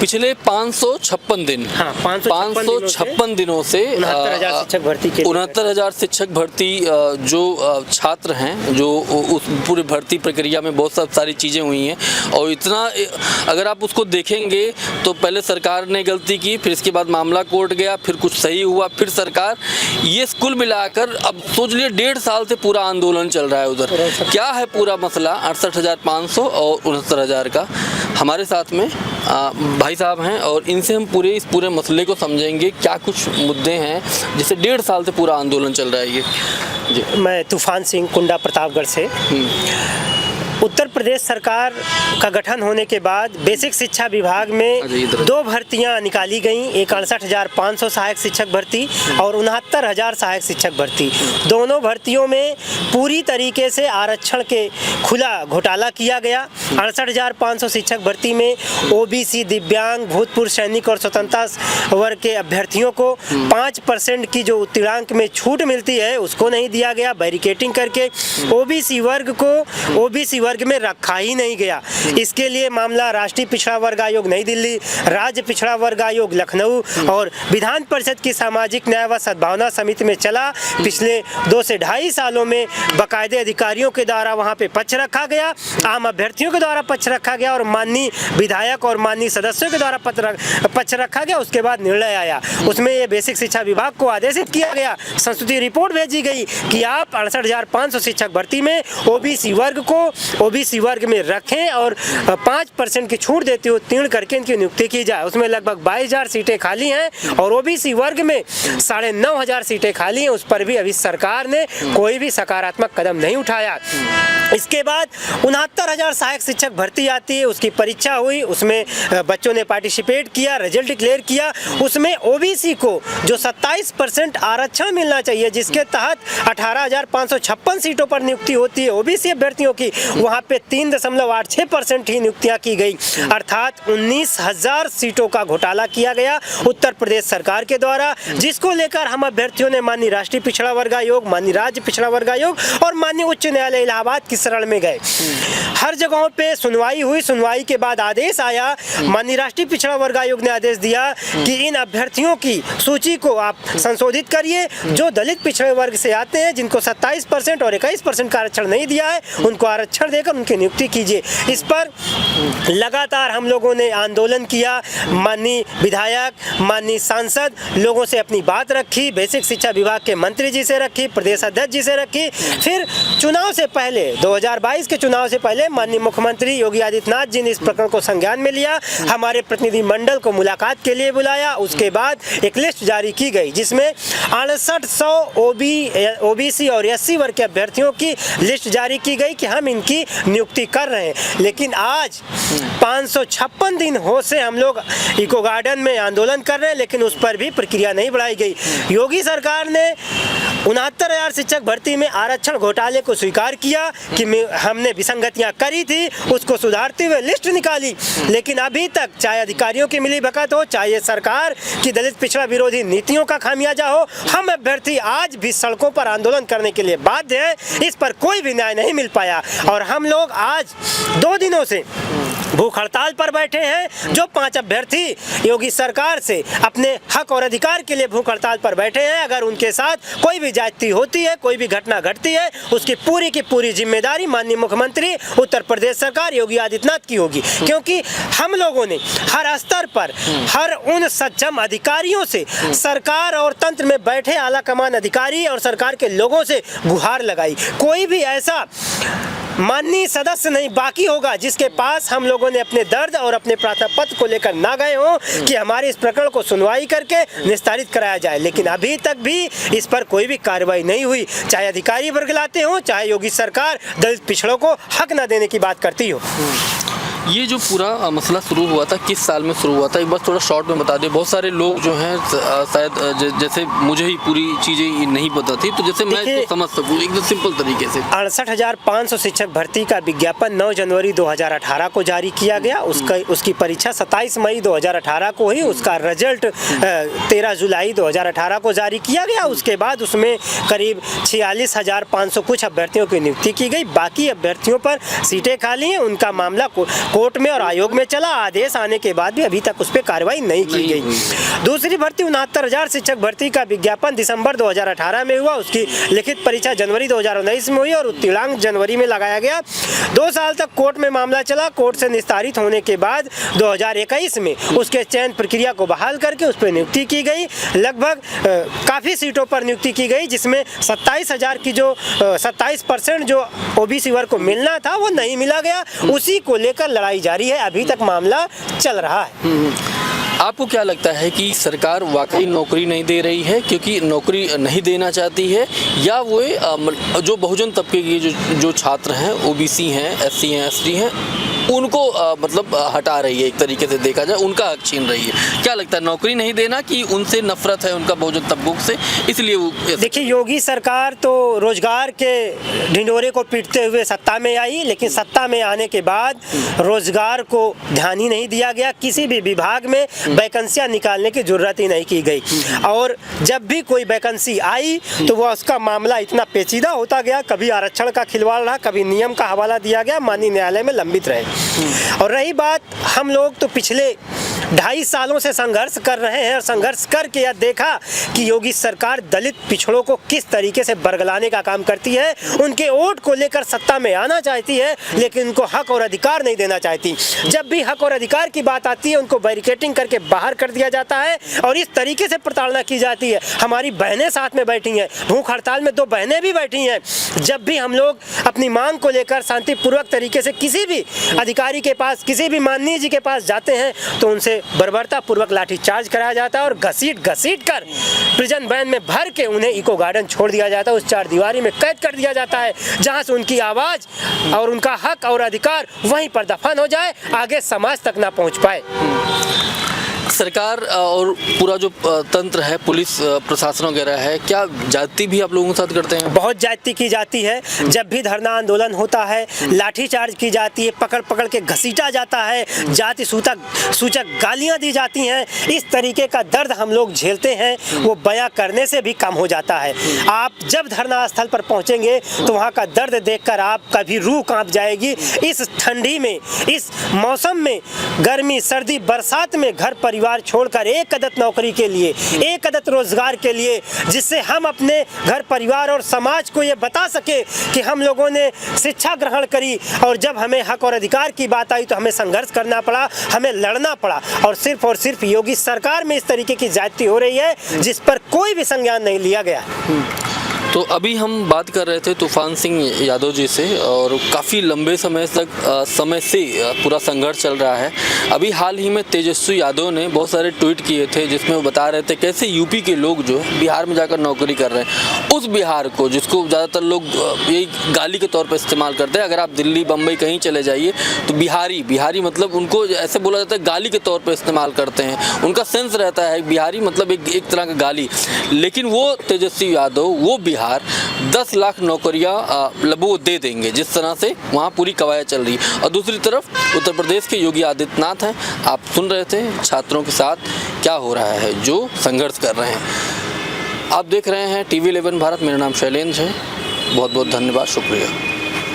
पिछले 556 दिन, हाँ, 556 दिनों से 69,000 शिक्षक भर्ती के 69,000 शिक्षक भर्ती जो छात्र हैं, जो उस पूरी भर्ती प्रक्रिया में बहुत सारी चीज़ें हुई हैं। और इतना अगर आप उसको देखेंगे तो पहले सरकार ने गलती की, फिर इसके बाद मामला कोर्ट गया, फिर कुछ सही हुआ, फिर सरकार, ये कुल मिलाकर अब सोच लिए 1.5 साल से पूरा आंदोलन चल रहा है। उधर क्या है पूरा मसला 68,500 और 69,000 का। हमारे साथ में भाई साहब हैं और इनसे हम इस पूरे मसले को समझेंगे, क्या कुछ मुद्दे हैं जिससे 1.5 साल से पूरा आंदोलन चल रहा है ये। जी, मैं तूफान सिंह, कुंडा प्रतापगढ़ से। उत्तर प्रदेश सरकार का गठन होने के बाद बेसिक शिक्षा विभाग में 2 भर्तियां निकाली गईं, एक 68,500 सहायक शिक्षक भर्ती और 69,000 सहायक शिक्षक भर्ती। दोनों भर्तियों में पूरी तरीके से आरक्षण के खुला घोटाला किया गया। 68,500 शिक्षक भर्ती में ओबीसी, दिव्यांग, भूतपूर्व सैनिक और स्वतंत्रता वर्ग के अभ्यर्थियों को 5% की जो उत्तीर्णांक में छूट मिलती है उसको नहीं दिया गया। बैरिकेटिंग करके ओबीसी वर्ग में रखा ही नहीं गया। इसके लिए मामला राष्ट्रीय पिछड़ा वर्ग आयोग नई दिल्ली, राज्य पिछड़ा वर्ग आयोग लखनऊ और विधान परिषद की सामाजिक न्याय व सद्भावना समिति में चला। पिछले 2 से 2.5 सालों में बाकायदे अधिकारियों के द्वारा वहां पे पक्ष रखा गया, आम अभ्यर्थियों के द्वारा पक्ष रखा गया और माननीय विधायक और माननीय सदस्यों के द्वारा पक्ष रखा गया। उसके बाद निर्णय आया, उसमें ये बेसिक शिक्षा विभाग को आदेशित किया गया, संस्तुति रिपोर्ट भेजी गई कि आप 68,500 शिक्षक भर्ती में ओबीसी वर्ग में रखें और 5% की छूट देते हुए उत्तीर्ण करके इनकी नियुक्ति की जाए। उसमें लगभग 22,000 सीटें खाली हैं और ओबीसी वर्ग में 9,500 सीटें खाली हैं। उस पर भी अभी सरकार ने कोई भी सकारात्मक कदम नहीं उठाया। इसके बाद 69,000 सहायक शिक्षक भर्ती आती है, उसकी परीक्षा हुई, उसमें बच्चों ने पार्टिसिपेट किया, रिजल्ट डिक्लेयर किया। उसमें ओबीसी को जो 27% आरक्षण मिलना चाहिए, जिसके तहत 18,556 सीटों पर नियुक्ति होती है ओबीसी अभ्यर्थियों की, वहां पे 3.86% ही नियुक्तियां की गई, अर्थात 19,000 सीटों का घोटाला किया गया उत्तर प्रदेश सरकार के द्वारा, जिसको लेकर हम अभ्यर्थियों ने माननीय राष्ट्रीय पिछड़ा वर्ग आयोग, माननीय राज्य पिछड़ा वर्ग आयोग और माननीय उच्च न्यायालय इलाहाबाद की शरण में गए। हर जगहों पे सुनवाई हुई। सुनवाई के बाद आदेश आया, माननीय राष्ट्रीय पिछड़ा वर्ग आयोग ने आदेश दिया कि इन अभ्यर्थियों की सूची को आप संशोधित करिए। जो दलित पिछड़े वर्ग से आते हैं, जिनको 27% और 21% का आरक्षण नहीं दिया है, उनको आरक्षण देकर उनकी नियुक्ति कीजिए। इस पर लगातार हम लोगों ने आंदोलन किया। माननीय विधायक, माननीय सांसद लोगों से अपनी बात रखी, बेसिक शिक्षा विभाग के मंत्री जी से रखी, प्रदेश अध्यक्ष जी से रखी। फिर चुनाव से पहले 2022 के चुनाव से पहले माननीय मुख्यमंत्री योगी आदित्यनाथ जी ने इस प्रकरण को संज्ञान में लिया, हमारे प्रतिनिधि मंडल को मुलाकात के लिए बुलाया। उसके बाद एक लिस्ट जारी की गई जिसमें 6800 ओबीसी और एससी वर्ग के अभ्यर्थियों की लिस्ट जारी की गई कि हम इनकी नियुक्ति कर रहे हैं। लेकिन आज 556 दिन हो से हम लोग इको गार्डन में आंदोलन कर रहे हैं, लेकिन उस पर भी प्रक्रिया नहीं बढ़ाई गई। योगी सरकार ने 69,000 शिक्षक भर्ती में आरक्षण घोटाले को स्वीकार किया कि हमने विसंगतियां करी थी, उसको सुधारते हुए लिस्ट निकाली, लेकिन अभी तक चाहे अधिकारियों की मिलीभगत हो, चाहे सरकार की दलित पिछड़ा विरोधी नीतियों का खामियाजा हो, हम अभ्यर्थी आज भी सड़कों पर आंदोलन करने के लिए बाध्य हैं। इस पर कोई भी न्याय नहीं मिल पाया और हम लोग आज 2 दिनों से भूख हड़ताल पर बैठे हैं। जो 5 अभ्यर्थी योगी सरकार से अपने हक और अधिकार के लिए भूख हड़ताल पर बैठे हैं, अगर उनके साथ कोई भी ज्यादती होती है, कोई भी घटना घटती है, उसकी पूरी जिम्मेदारी माननीय मुख्यमंत्री उत्तर प्रदेश सरकार योगी आदित्यनाथ की होगी। क्योंकि हम लोगों ने हर स्तर पर हर उन सक्षम अधिकारियों से, सरकार और तंत्र में बैठे आला कमान अधिकारी और सरकार के लोगों से गुहार लगाई। कोई भी ऐसा माननीय सदस्य नहीं बाकी होगा जिसके पास हम लोगों ने अपने दर्द और अपने प्रार्थना पत्र को लेकर ना गए हों कि हमारे इस प्रकरण को सुनवाई करके निस्तारित कराया जाए। लेकिन अभी तक भी इस पर कोई भी कार्रवाई नहीं हुई, चाहे अधिकारी वर्ग लाते हो, चाहे योगी सरकार दलित पिछड़ों को हक न देने की बात करती हो। ये जो पूरा मसला शुरू हुआ था, किस साल में शुरू हुआ था, एक बार थोड़ा शॉर्ट में बता दें। बहुत सारे लोग जो हैं शायद जैसे मुझे ही पूरी चीज़ें नहीं पता थी, तो जैसे मैं इसको समझ सकूँ एकदम सिंपल तरीके से। 68,500 शिक्षक भर्ती का विज्ञापन 9 जनवरी 2018 को जारी किया गया। उसकी परीक्षा 27 मई 2018 को हुई। उसका रिजल्ट 13 जुलाई 2018 को जारी किया गया। उसके बाद उसमें करीब 46,500 कुछ अभ्यर्थियों की नियुक्ति की गई। बाकी अभ्यर्थियों पर सीटें खाली हैं, उनका मामला कोर्ट कोर्ट में और आयोग में चला, आदेश आने के बाद भी अभी तक उस पर कार्रवाई नहीं की गई। दूसरी भर्ती 69,000 शिक्षक भर्ती का विज्ञापन दिसंबर 2018 में हुआ, उसकी लिखित परीक्षा जनवरी 2019 में हुई और उत्तीर्णांक जनवरी में लगाया गया। 2 साल तक कोर्ट में मामला चला। कोर्ट से निस्तारित होने के बाद 2021 में उसके चयन प्रक्रिया को बहाल करके उस पर नियुक्ति की गई। लगभग काफ़ी सीटों पर नियुक्ति की गई, जिसमें 27,000 की जो 27% जो ओबीसी वर्ग को मिलना था वो नहीं मिला गया। उसी को लेकर लड़ाई जारी है, अभी तक मामला चल रहा है। आपको क्या लगता है कि सरकार वाकई नौकरी नहीं दे रही है क्योंकि नौकरी नहीं देना चाहती है, या वो जो बहुजन तबके के जो छात्र हैं, ओबीसी हैं, एससी हैं, एसटी हैं, उनको मतलब हटा रही है, एक तरीके से देखा जाए उनका हक छीन रही है? क्या लगता है, नौकरी नहीं देना कि उनसे नफरत है उनका बहुजन तबकों से, इसलिए वो? देखिए, योगी सरकार तो रोजगार के ढिंढोरे को पीटते हुए सत्ता में आई, लेकिन सत्ता में आने के बाद रोजगार को ध्यान ही नहीं दिया गया। किसी भी विभाग में वैकेंसियां निकालने की जरूरत ही नहीं की गई, और जब भी कोई वैकेंसी आई तो वह उसका मामला इतना पेचीदा होता गया, कभी आरक्षण का खिलवाड़ रहा, कभी नियम का हवाला दिया गया, माननीय न्यायालय में लंबित रहे। और रही बात, हम लोग तो पिछले 2.5 सालों से संघर्ष कर रहे हैं और संघर्ष करके यह देखा कि योगी सरकार दलित पिछड़ों को किस तरीके से बरगलाने का काम करती है। उनके वोट को लेकर सत्ता में आना चाहती है, लेकिन उनको हक और अधिकार नहीं देना चाहती। जब भी हक और अधिकार की बात आती है, उनको बैरिकेटिंग करके बाहर कर दिया जाता है और इस तरीके से प्रताड़ना की जाती है। हमारी बहनें साथ में बैठी हैं, भूख हड़ताल में 2 बहनें भी बैठी हैं। जब भी हम लोग अपनी मांग को लेकर शांतिपूर्वक तरीके से किसी भी अधिकारी के पास, किसी भी माननीय जी के पास जाते हैं तो उनसे बर्बरता पूर्वक लाठीचार्ज कराया जाता है और घसीट कर प्रिजन वैन में भर के उन्हें इको गार्डन छोड़ दिया जाता है, उस 4 दीवारी में कैद कर दिया जाता है, जहां से उनकी आवाज़ और उनका हक और अधिकार वहीं पर दफन हो जाए, आगे समाज तक ना पहुंच पाए। सरकार और पूरा जो तंत्र है, पुलिस प्रशासन वगैरह है, क्या जाति भी आप लोगों के साथ करते हैं? बहुत जाति की जाती है। जब भी धरना आंदोलन होता है, लाठीचार्ज की जाती है, पकड़ के घसीटा जाता है, जाति सूचक गालियां दी जाती हैं। इस तरीके का दर्द हम लोग झेलते हैं, वो बयां करने से भी कम हो जाता है। आप जब धरना स्थल पर पहुंचेंगे तो वहाँ का दर्द देखकर आपका भी रूह कांप जाएगी। इस ठंडी में, इस मौसम में, गर्मी, सर्दी, बरसात में घर परिवार छोड़कर एक अदद नौकरी के लिए, एक अदद रोजगार के लिए, जिससे हम अपने घर परिवार और समाज को ये बता सके कि हम लोगों ने शिक्षा ग्रहण करी और जब हमें हक और अधिकार की बात आई तो हमें संघर्ष करना पड़ा, हमें लड़ना पड़ा। और सिर्फ योगी सरकार में इस तरीके की ज्यादती हो रही है जिस पर कोई भी संज्ञान नहीं लिया गया। तो अभी हम बात कर रहे थे तूफान सिंह यादव जी से, और काफ़ी लंबे समय से पूरा संघर्ष चल रहा है। अभी हाल ही में तेजस्वी यादव ने बहुत सारे ट्वीट किए थे जिसमें वो बता रहे थे कैसे यूपी के लोग जो है बिहार में जाकर नौकरी कर रहे हैं। उस बिहार को, जिसको ज़्यादातर लोग यही गाली के तौर पर इस्तेमाल करते हैं, अगर आप दिल्ली, बम्बई कहीं चले जाइए तो बिहारी मतलब उनको ऐसे बोला जाता है, गाली के तौर पर इस्तेमाल करते हैं। उनका सेंस रहता है बिहारी मतलब एक तरह का गाली। लेकिन वो तेजस्वी यादव, वो बिहार 10 लाख नौकरियां वो दे देंगे, जिस तरह से वहाँ पूरी कवायद चल रही है। और दूसरी तरफ उत्तर प्रदेश के योगी आदित्यनाथ हैं। आप सुन रहे थे छात्रों के साथ क्या हो रहा है, जो संघर्ष कर रहे हैं। आप देख रहे हैं TV11 भारत। मेरा नाम शैलेंद्र है। बहुत बहुत धन्यवाद, शुक्रिया।